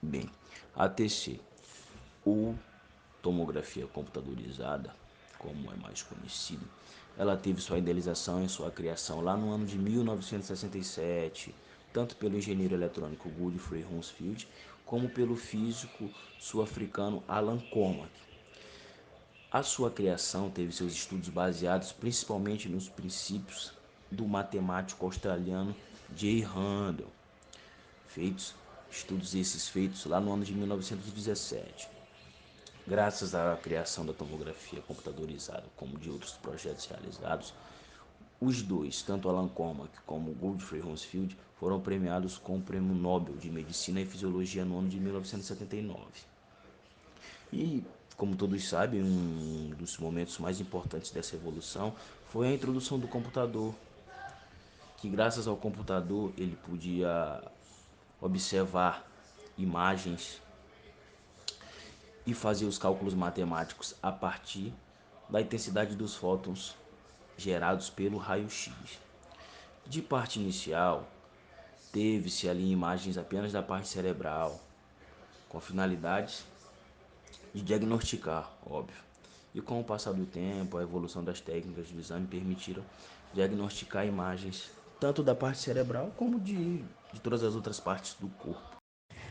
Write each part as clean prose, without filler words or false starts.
Bem, a TC, ou tomografia computadorizada, como é mais conhecido, ela teve sua idealização e sua criação lá no ano de 1967, tanto pelo engenheiro eletrônico Godfrey Hounsfield, como pelo físico sul-africano Alan Cormack. A sua criação teve seus estudos baseados principalmente nos princípios do matemático australiano J. Randall, feitos estudos esses feitos lá no ano de 1917. Graças à criação da tomografia computadorizada, como de outros projetos realizados, os dois, tanto Alan Cormack como Godfrey Hounsfield, foram premiados com o Prêmio Nobel de Medicina e Fisiologia no ano de 1979. E, como todos sabem, um dos momentos mais importantes dessa evolução foi a introdução do computador, que graças ao computador ele podia observar imagens e fazer os cálculos matemáticos a partir da intensidade dos fótons gerados pelo raio-x. De parte inicial, teve-se ali imagens apenas da parte cerebral, com finalidades de diagnosticar, óbvio. E com o passar do tempo, a evolução das técnicas de exame permitiram diagnosticar imagens tanto da parte cerebral como de todas as outras partes do corpo.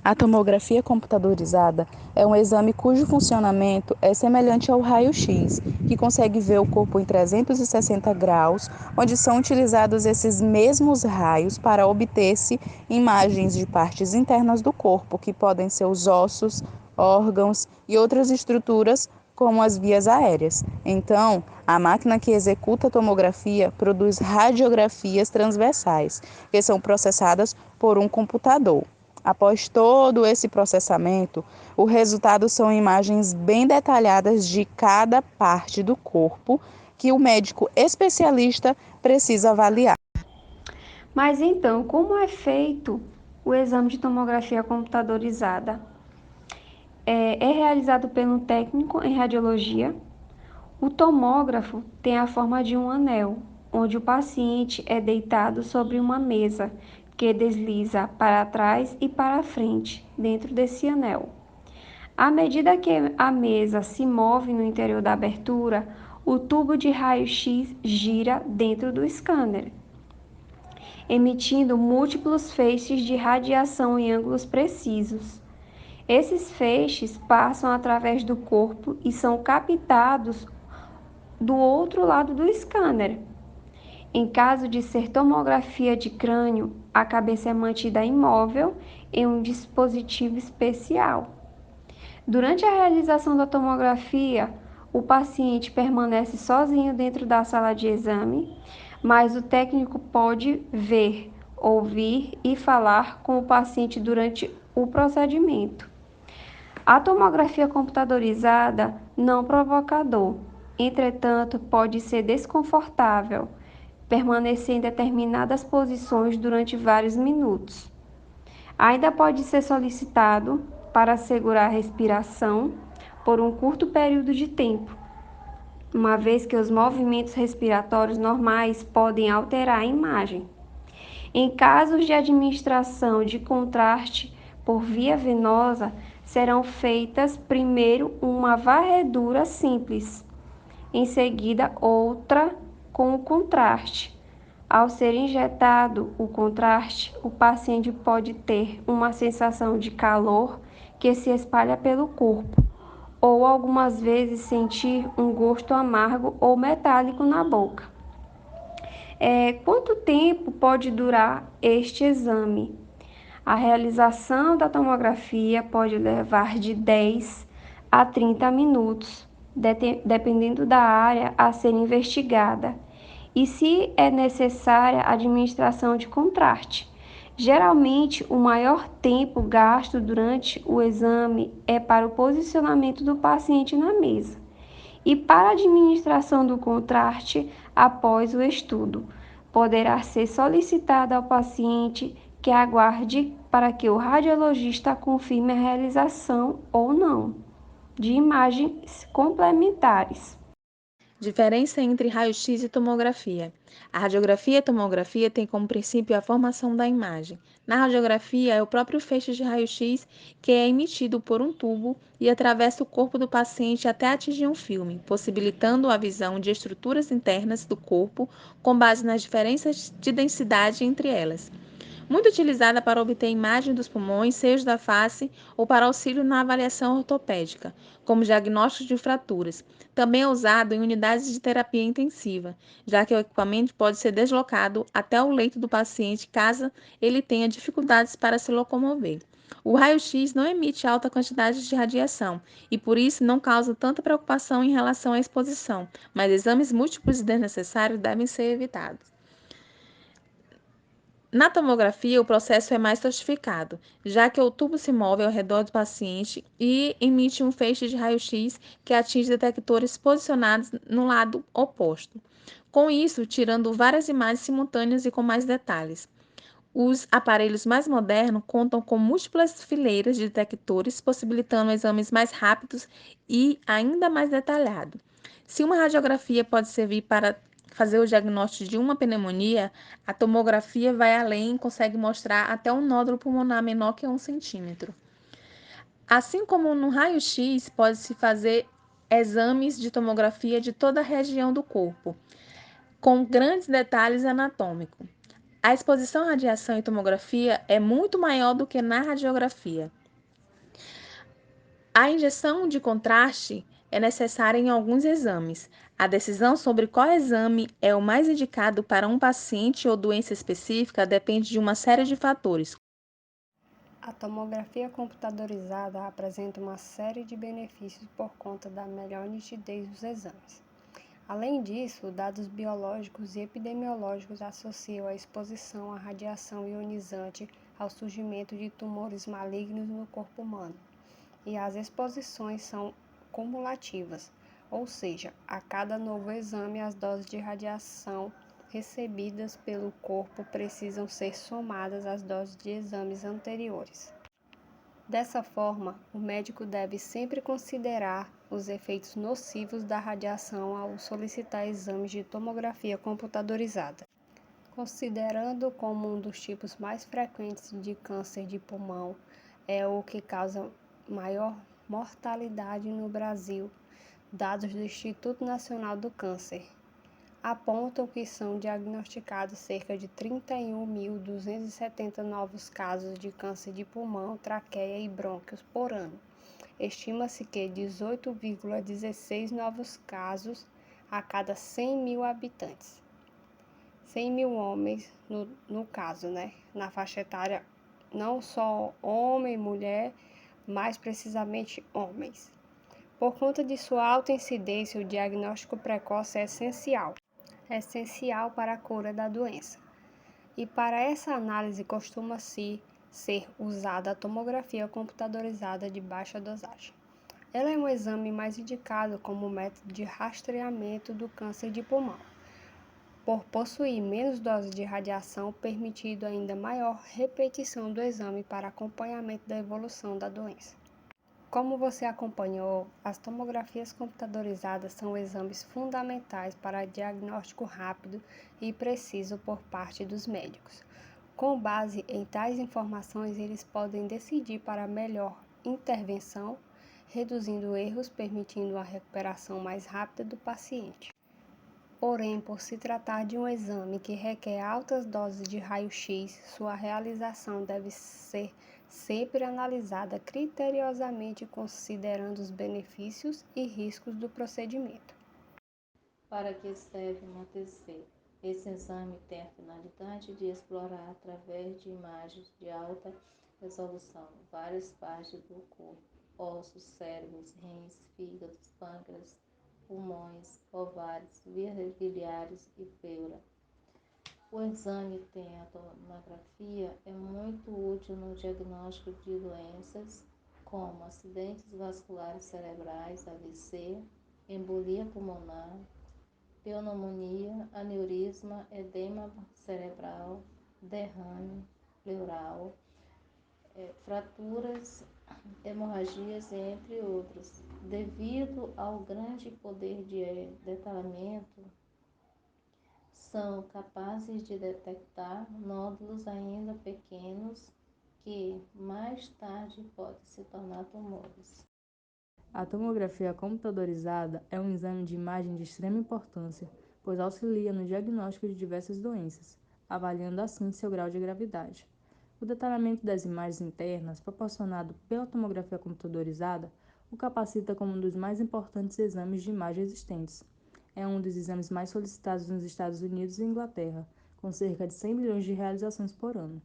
A tomografia computadorizada é um exame cujo funcionamento é semelhante ao raio-x, que consegue ver o corpo em 360 graus, onde são utilizados esses mesmos raios para obter-se imagens de partes internas do corpo, que podem ser os ossos, órgãos e outras estruturas, como as vias aéreas. Então, a máquina que executa a tomografia produz radiografias transversais, que são processadas por um computador. Após todo esse processamento, o resultado são imagens bem detalhadas de cada parte do corpo que o médico especialista precisa avaliar. Mas então, como é feito o exame de tomografia computadorizada? É realizado pelo técnico em radiologia. O tomógrafo tem a forma de um anel, onde o paciente é deitado sobre uma mesa que desliza para trás e para frente dentro desse anel. À medida que a mesa se move no interior da abertura, o tubo de raio-x gira dentro do scanner, emitindo múltiplos feixes de radiação em ângulos precisos. Esses feixes passam através do corpo e são captados do outro lado do scanner. Em caso de ser tomografia de crânio, a cabeça é mantida imóvel em um dispositivo especial. Durante a realização da tomografia, o paciente permanece sozinho dentro da sala de exame, mas o técnico pode ver, ouvir e falar com o paciente durante o procedimento. A tomografia computadorizada não provoca dor, entretanto, pode ser desconfortável, permanecer em determinadas posições durante vários minutos. Ainda pode ser solicitado para assegurar a respiração por um curto período de tempo, uma vez que os movimentos respiratórios normais podem alterar a imagem. Em casos de administração de contraste por via venosa, serão feitas primeiro uma varredura simples, em seguida outra com o contraste. Ao ser injetado o contraste, o paciente pode ter uma sensação de calor que se espalha pelo corpo, ou algumas vezes sentir um gosto amargo ou metálico na boca. Quanto tempo pode durar este exame? A realização da tomografia pode levar de 10 a 30 minutos, dependendo da área a ser investigada, e se é necessária a administração de contraste. Geralmente, o maior tempo gasto durante o exame é para o posicionamento do paciente na mesa e para a administração do contraste após o estudo. Poderá ser solicitado ao paciente que aguarde para que o radiologista confirme a realização ou não de imagens complementares. Diferença entre raio-x e tomografia. A radiografia e a tomografia têm como princípio a formação da imagem. Na radiografia, é o próprio feixe de raio-x que é emitido por um tubo e atravessa o corpo do paciente até atingir um filme, possibilitando a visão de estruturas internas do corpo com base nas diferenças de densidade entre elas. Muito utilizada para obter imagem dos pulmões, seios da face ou para auxílio na avaliação ortopédica, como diagnóstico de fraturas. Também é usado em unidades de terapia intensiva, já que o equipamento pode ser deslocado até o leito do paciente caso ele tenha dificuldades para se locomover. O raio-x não emite alta quantidade de radiação e, por isso, não causa tanta preocupação em relação à exposição, mas exames múltiplos e desnecessários devem ser evitados. Na tomografia, o processo é mais sofisticado, já que o tubo se move ao redor do paciente e emite um feixe de raio-x que atinge detectores posicionados no lado oposto. Com isso, tirando várias imagens simultâneas e com mais detalhes. Os aparelhos mais modernos contam com múltiplas fileiras de detectores, possibilitando exames mais rápidos e ainda mais detalhados. Se uma radiografia pode servir para fazer o diagnóstico de uma pneumonia, a tomografia vai além e consegue mostrar até um nódulo pulmonar menor que 1 centímetro. Assim como no raio-x, pode-se fazer exames de tomografia de toda a região do corpo, com grandes detalhes anatômicos. A exposição à radiação em tomografia é muito maior do que na radiografia. A injeção de contraste é necessária em alguns exames. A decisão sobre qual exame é o mais indicado para um paciente ou doença específica depende de uma série de fatores. A tomografia computadorizada apresenta uma série de benefícios por conta da melhor nitidez dos exames. Além disso, dados biológicos e epidemiológicos associam a exposição à radiação ionizante ao surgimento de tumores malignos no corpo humano. E as exposições são cumulativas, ou seja, a cada novo exame, as doses de radiação recebidas pelo corpo precisam ser somadas às doses de exames anteriores. Dessa forma, o médico deve sempre considerar os efeitos nocivos da radiação ao solicitar exames de tomografia computadorizada. Considerando como um dos tipos mais frequentes de câncer de pulmão, é o que causa maior mortalidade no Brasil, dados do Instituto Nacional do Câncer apontam que são diagnosticados cerca de 31.270 novos casos de câncer de pulmão, traqueia e brônquios por ano. Estima-se que 18,16 novos casos a cada 100 mil habitantes. 100 mil homens, no caso, na faixa etária, não só homem e mulher, mais precisamente homens. Por conta de sua alta incidência, o diagnóstico precoce é essencial para a cura da doença. E para essa análise costuma-se ser usada a tomografia computadorizada de baixa dosagem. Ela é um exame mais indicado como método de rastreamento do câncer de pulmão, por possuir menos doses de radiação, permitindo ainda maior repetição do exame para acompanhamento da evolução da doença. Como você acompanhou, as tomografias computadorizadas são exames fundamentais para diagnóstico rápido e preciso por parte dos médicos. Com base em tais informações, eles podem decidir para a melhor intervenção, reduzindo erros, permitindo a recuperação mais rápida do paciente. Porém, por se tratar de um exame que requer altas doses de raio-x, sua realização deve ser sempre analisada criteriosamente, considerando os benefícios e riscos do procedimento. Para que serve uma TC? Esse exame tem a finalidade de explorar, através de imagens de alta resolução, várias partes do corpo: ossos, cérebros, rins, fígados, pâncreas, pulmões, ovários, vias biliares e pleura. O exame tem a tomografia é muito útil no diagnóstico de doenças como acidentes vasculares cerebrais, AVC, embolia pulmonar, pneumonia, aneurisma, edema cerebral, derrame pleural, fraturas, hemorragias, entre outros. Devido ao grande poder de detalhamento, são capazes de detectar nódulos ainda pequenos que mais tarde podem se tornar tumores. A tomografia computadorizada é um exame de imagem de extrema importância, pois auxilia no diagnóstico de diversas doenças, avaliando assim seu grau de gravidade. O detalhamento das imagens internas, proporcionado pela tomografia computadorizada, o capacita como um dos mais importantes exames de imagem existentes. É um dos exames mais solicitados nos Estados Unidos e Inglaterra, com cerca de 100 milhões de realizações por ano.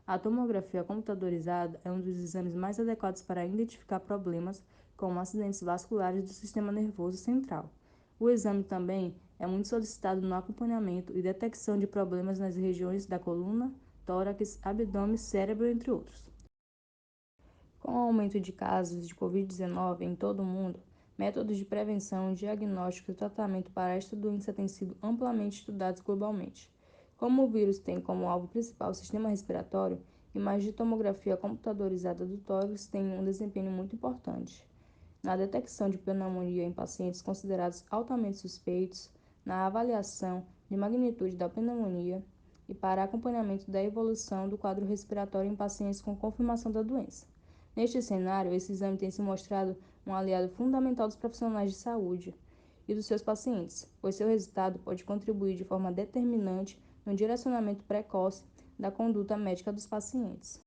A tomografia computadorizada é um dos exames mais adequados para identificar problemas como acidentes vasculares do sistema nervoso central. O exame também é muito solicitado no acompanhamento e detecção de problemas nas regiões da coluna, tórax, abdômen, cérebro, entre outros. Com o aumento de casos de Covid-19 em todo o mundo, métodos de prevenção, diagnóstico e tratamento para esta doença têm sido amplamente estudados globalmente. Como o vírus tem como alvo principal o sistema respiratório, imagens de tomografia computadorizada do tórax têm um desempenho muito importante na detecção de pneumonia em pacientes considerados altamente suspeitos, na avaliação de magnitude da pneumonia e para acompanhamento da evolução do quadro respiratório em pacientes com confirmação da doença. Neste cenário, esse exame tem se mostrado um aliado fundamental dos profissionais de saúde e dos seus pacientes, pois seu resultado pode contribuir de forma determinante no direcionamento precoce da conduta médica dos pacientes.